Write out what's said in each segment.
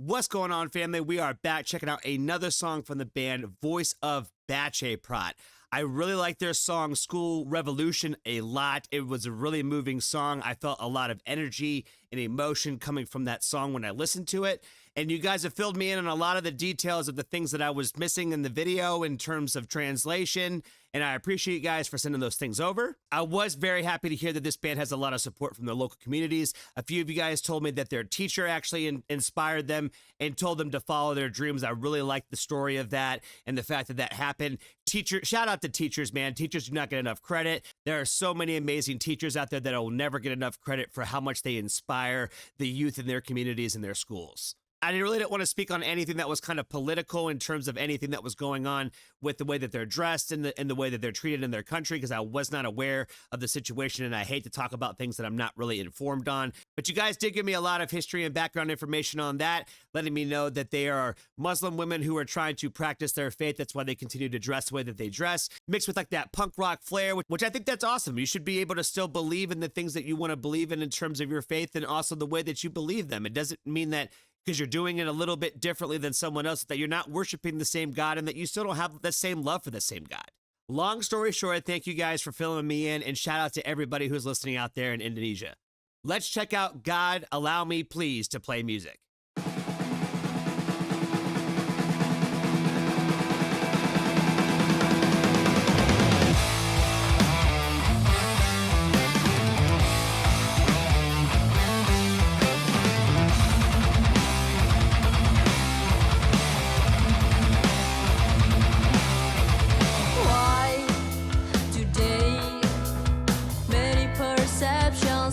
What's going on, family? We are back checking out another song from the band Voice of Bache Prat. I really like their song School Revolution a lot. It was a really moving song. I felt a lot of energy and emotion coming from that song when I listened to it. And you guys have filled me in on a lot of the details of the things that I was missing in the video in terms of translation. And I appreciate you guys for sending those things over. I was very happy to hear that this band has a lot of support from their local communities. A few of you guys told me that their teacher actually inspired them and told them to follow their dreams. I really liked the story of that and the fact that that happened. Shout out to teachers, man. Teachers do not get enough credit. There are so many amazing teachers out there that will never get enough credit for how much they inspire the youth in their communities and their schools. I really didn't want to speak on anything that was kind of political in terms of anything that was going on with the way that they're dressed and the way that they're treated in their country, because I was not aware of the situation, and I hate to talk about things that I'm not really informed on. But you guys did give me a lot of history and background information on that, letting me know that they are Muslim women who are trying to practice their faith. That's why they continue to dress the way that they dress, mixed with like that punk rock flair, which I think that's awesome. You should be able to still believe in the things that you want to believe in terms of your faith and also the way that you believe them. It doesn't mean that because you're doing it a little bit differently than someone else, that you're not worshiping the same God and that you still don't have the same love for the same God. Long story short, thank you guys for filling me in, and shout out to everybody who's listening out there in Indonesia. Let's check out God Allow Me Please to Play Music.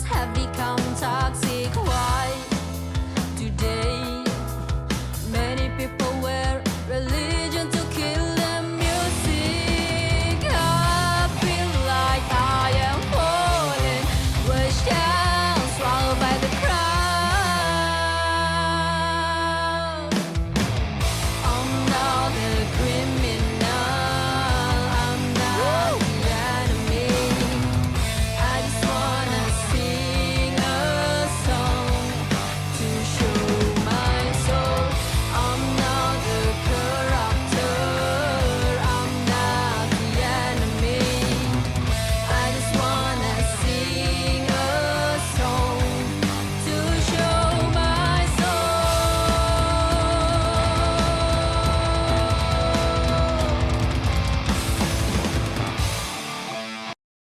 Have become toxic. Why today many people wear religion to kill the music? I feel like I am falling, pushed down, swallowed by the crowd. I'm not a criminal, I'm not the enemy. I just wanna sing a song to show my soul. I'm not the corrupter, I'm not the enemy. I just wanna sing a song to show my soul.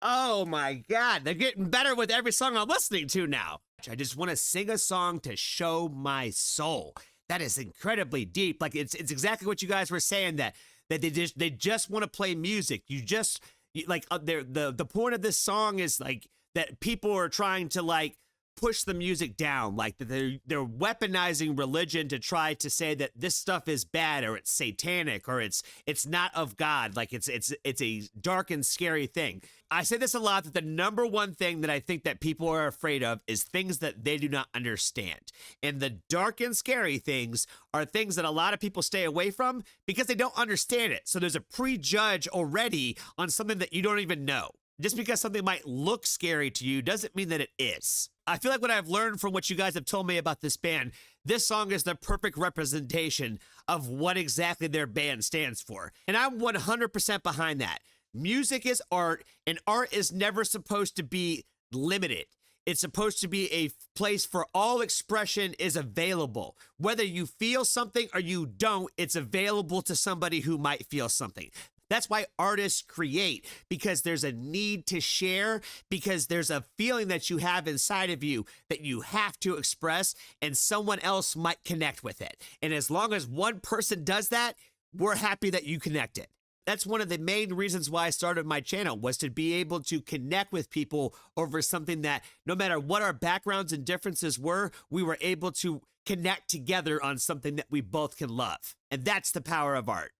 Oh my God, they're getting better with every song I'm listening to now. I just want to sing a song to show my soul. That is incredibly deep. Like it's exactly what you guys were saying, that they just want to play music. The point of this song is like that people are trying to like push the music down, like that they're weaponizing religion to try to say that this stuff is bad or it's satanic or it's not of God. Like it's a dark and scary thing. I say this a lot, that the number one thing that I think that people are afraid of is things that they do not understand. And the dark and scary things are things that a lot of people stay away from because they don't understand it. So there's a prejudge already on something that you don't even know. Just because something might look scary to you doesn't mean that it is. I feel like what I've learned from what you guys have told me about this band, this song is the perfect representation of what exactly their band stands for. And I'm 100% behind that. Music is art, and art is never supposed to be limited. It's supposed to be a place for all expression is available. Whether you feel something or you don't, it's available to somebody who might feel something. That's why artists create, because there's a need to share, because there's a feeling that you have inside of you that you have to express, and someone else might connect with it. And as long as one person does that, we're happy that you connected. That's one of the main reasons why I started my channel, was to be able to connect with people over something that no matter what our backgrounds and differences were, we were able to connect together on something that we both can love. And that's the power of art.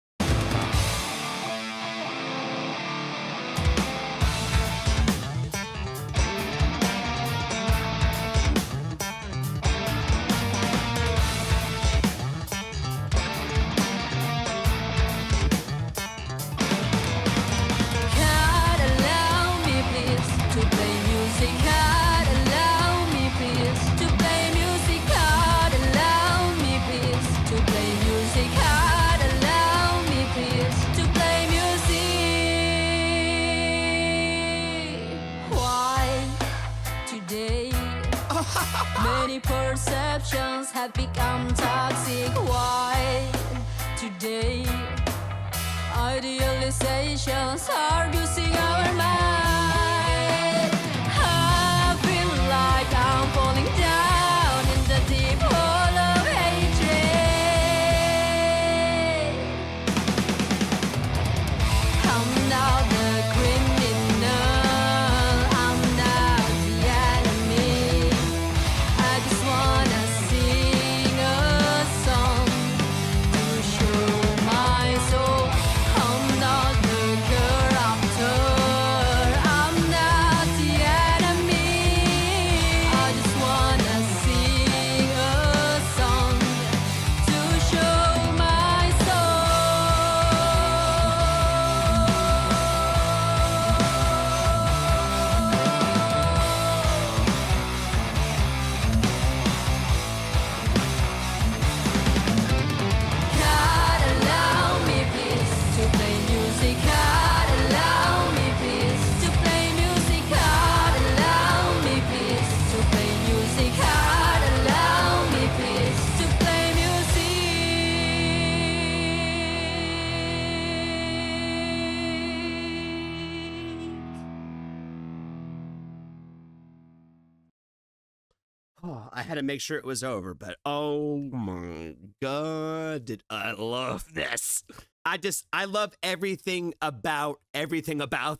God allow me please to play music. God allow me please. perceptions have become toxic. Why today idealizations are abusing our mind? I feel like I'm falling down in the deep hole of hatred. I'm not the criminal, I'm not the enemy. I just wanna sing a song to show my soul. I'm not the corruptor, I'm not the enemy. I just wanna sing a song to show my God, allow me please to play music. God, allow me please to play music. God, allow me please to play music. God, allow me please to play music. Oh, I had to make sure it was over, but oh my god, did I love this. I love everything about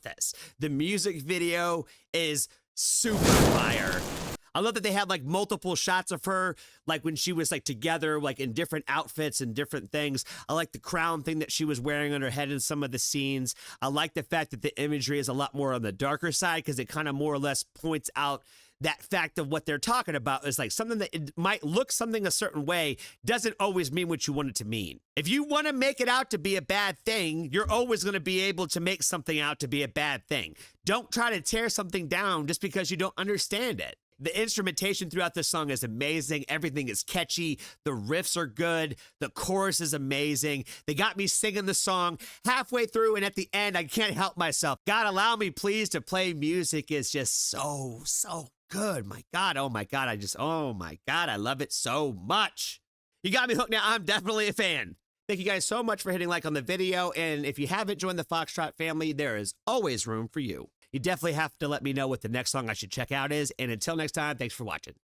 this. The music video is super fire. I love that they had like multiple shots of her, like when she was like together, like in different outfits and different things. I like the crown thing that she was wearing on her head in some of the scenes. I like the fact that the imagery is a lot more on the darker side because it kind of more or less points out that fact of what they're talking about is like something that it might look something a certain way doesn't always mean what you want it to mean. If you want to make it out to be a bad thing, you're always going to be able to make something out to be a bad thing. Don't try to tear something down just because you don't understand it. The instrumentation throughout this song is amazing. Everything is catchy. The riffs are good. The chorus is amazing. They got me singing the song halfway through, and at the end, I can't help myself. God, allow me please to play music is just so good. My God. Oh my God. Oh my God. I love it so much. You got me hooked now. I'm definitely a fan. Thank you guys so much for hitting like on the video. And if you haven't joined the Foxtrot family, there is always room for you. You definitely have to let me know what the next song I should check out is. And until next time, thanks for watching.